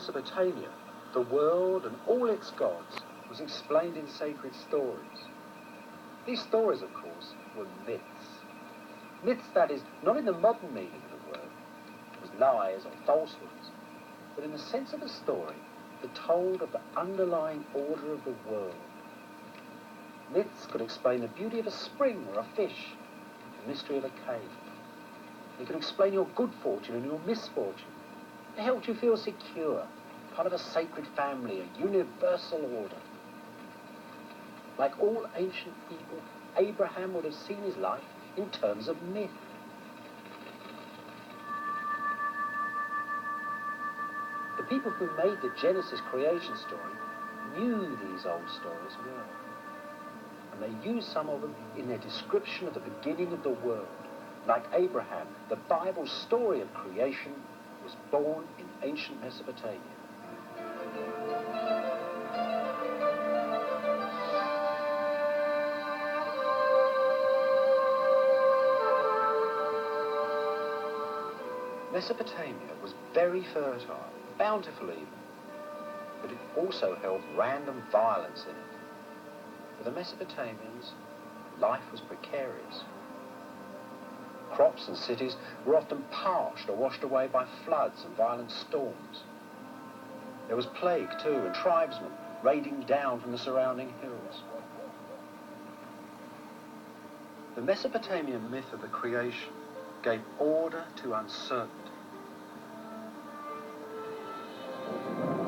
Mesopotamia, the world and all its gods was explained in sacred stories. These stories, of course, were myths. Myths, that is, not in the modern meaning of the word, as lies or falsehoods, but in the sense of a story that told of the underlying order of the world. Myths could explain the beauty of a spring or a fish, the mystery of a cave. They could explain your good fortune and your misfortune. They helped you feel secure, part of a sacred family, a universal order. Like all ancient people, Abraham would have seen his life in terms of myth. The people who made the Genesis creation story knew these old stories well. And they used some of them in their description of the beginning of the world. Like Abraham, the Bible's story of creation was born in ancient Mesopotamia. Mesopotamia was very fertile, bountiful even, but it also held random violence in it. For the Mesopotamians, life was precarious. Crops and cities were often parched or washed away by floods and violent storms. There was plague too, and tribesmen raiding down from the surrounding hills. The Mesopotamian myth of the creation gave order to uncertainty.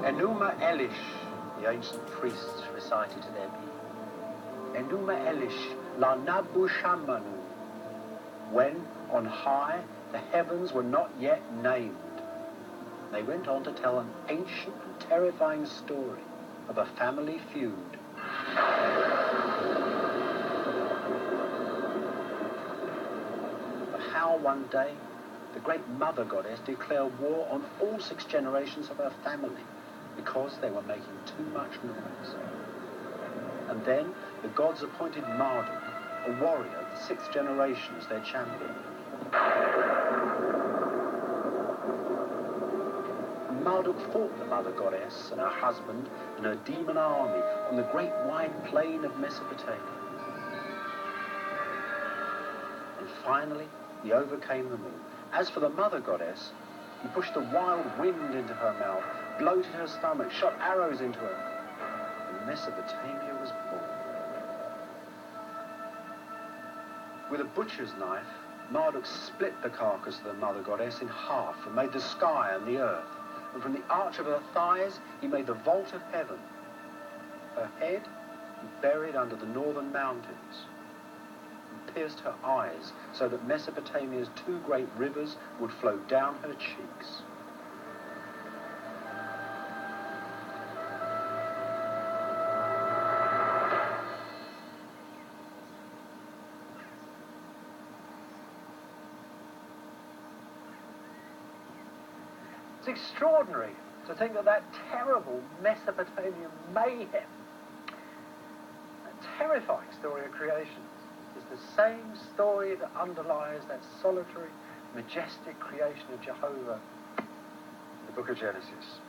Enuma Elish, the ancient priests recited to their people. Enuma Elish, la nabu shamanu, when on high the heavens were not yet named. They went on to tell an ancient and terrifying story of a family feud. Of how one day the great mother goddess declared war on all 6 generations of her family because they were making too much noise. And then the gods appointed Marduk, a warrior of the 6th generation, as their champion. Marduk fought the mother goddess and her husband and her demon army on the great wide plain of Mesopotamia. And finally, he overcame them all. As for the mother goddess, he pushed the wild wind into her mouth, bloated her stomach, shot arrows into her, and Mesopotamia was born. With a butcher's knife, Marduk split the carcass of the mother goddess in half and made the sky and the earth. And from the arch of her thighs, he made the vault of heaven. Her head he buried under the northern mountains and pierced her eyes so that Mesopotamia's 2 great rivers would flow down her cheeks. It's extraordinary to think that terrible Mesopotamian mayhem, that terrifying story of creation, is the same story that underlies that solitary, majestic creation of Jehovah in the book of Genesis.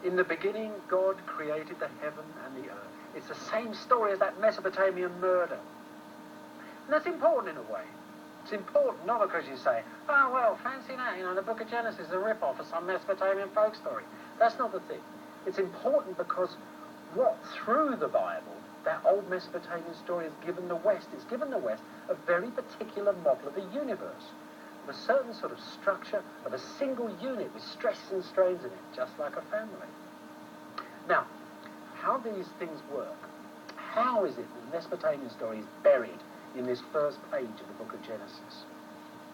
In the beginning, God created the heaven and the earth. It's the same story as that Mesopotamian murder. And that's important in a way. It's important not because you say, oh, well, fancy that, the book of Genesis is a rip-off of some Mesopotamian folk story. That's not the thing. It's important because what, through the Bible, that old Mesopotamian story has given the West. It's given the West a very particular model of the universe, of a certain sort of structure, of a single unit with stresses and strains in it, just like a family. Now, how these things work, how is it that the Mesopotamian story is buried in this first page of the book of Genesis?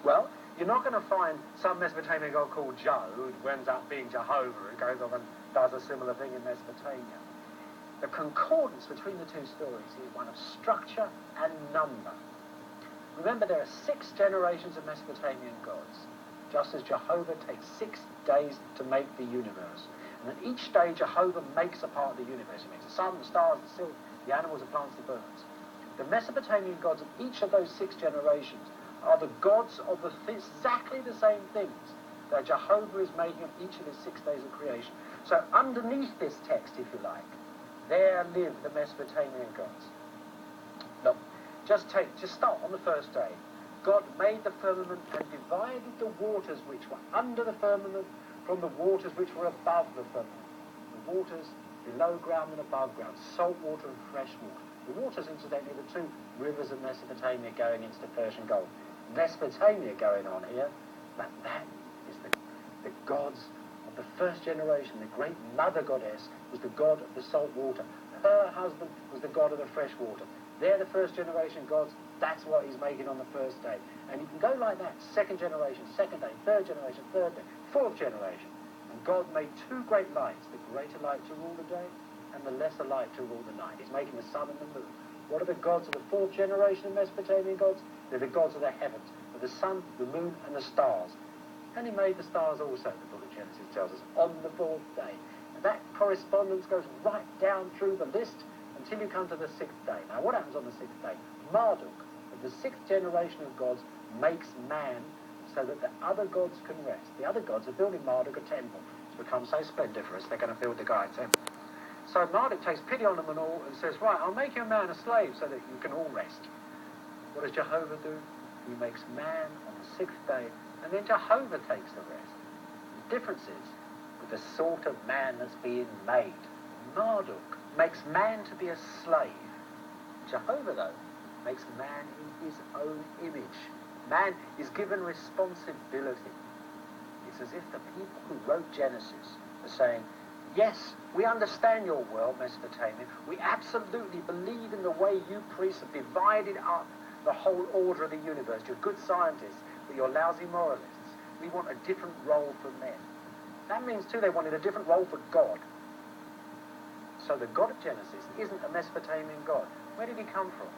Well, you're not going to find some Mesopotamian god called Joe who ends up being Jehovah and goes off and does a similar thing in Mesopotamia. The concordance between the 2 stories is one of structure and number. Remember, there are 6 generations of Mesopotamian gods, just as Jehovah takes 6 days to make the universe. And at each day, Jehovah makes a part of the universe. He makes the sun, the stars, the silk, the animals, the plants, the birds. The Mesopotamian gods of each of those 6 generations are the gods of exactly the same things that Jehovah is making of each of his 6 days of creation. So underneath this text, if you like, there live the Mesopotamian gods. Look, just start on the first day. God made the firmament and divided the waters which were under the firmament from the waters which were above the firmament. The waters below ground and above ground, salt water and fresh water. The waters, incidentally, the two rivers of Mesopotamia going into the Persian Gulf. Mesopotamia going on here, but that is the gods of the first generation. The great mother goddess was the god of the salt water. Her husband was the god of the fresh water. They're the first generation gods. That's what he's making on the first day. And you can go like that. Second generation, second day, third generation, third day, fourth generation. And God made two great lights, the greater light to rule the day and the lesser light to rule the night. He's making the sun and the moon. What are the gods of the fourth generation of Mesopotamian gods? They're the gods of the heavens, of the sun, the moon, and the stars. And he made the stars also, the book of Genesis tells us, on the fourth day. And that correspondence goes right down through the list until you come to the sixth day. Now, what happens on the sixth day? Marduk, of the sixth generation of gods, makes man so that the other gods can rest. The other gods are building Marduk a temple. It's become so splendiferous, they're going to build the guy a temple. So Marduk takes pity on them and all and says, right, I'll make you a man a slave so that you can all rest. What does Jehovah do? He makes man on the sixth day, and then Jehovah takes the rest. The difference is with the sort of man that's being made. Marduk makes man to be a slave. Jehovah, though, makes man in his own image. Man is given responsibility. It's as if the people who wrote Genesis are saying, yes, we understand your world, Mesopotamia. We absolutely believe in the way you priests have divided up the whole order of the universe. You're good scientists, but you're lousy moralists. We want a different role for men. That means, too, they wanted a different role for God. So the God of Genesis isn't a Mesopotamian God. Where did he come from?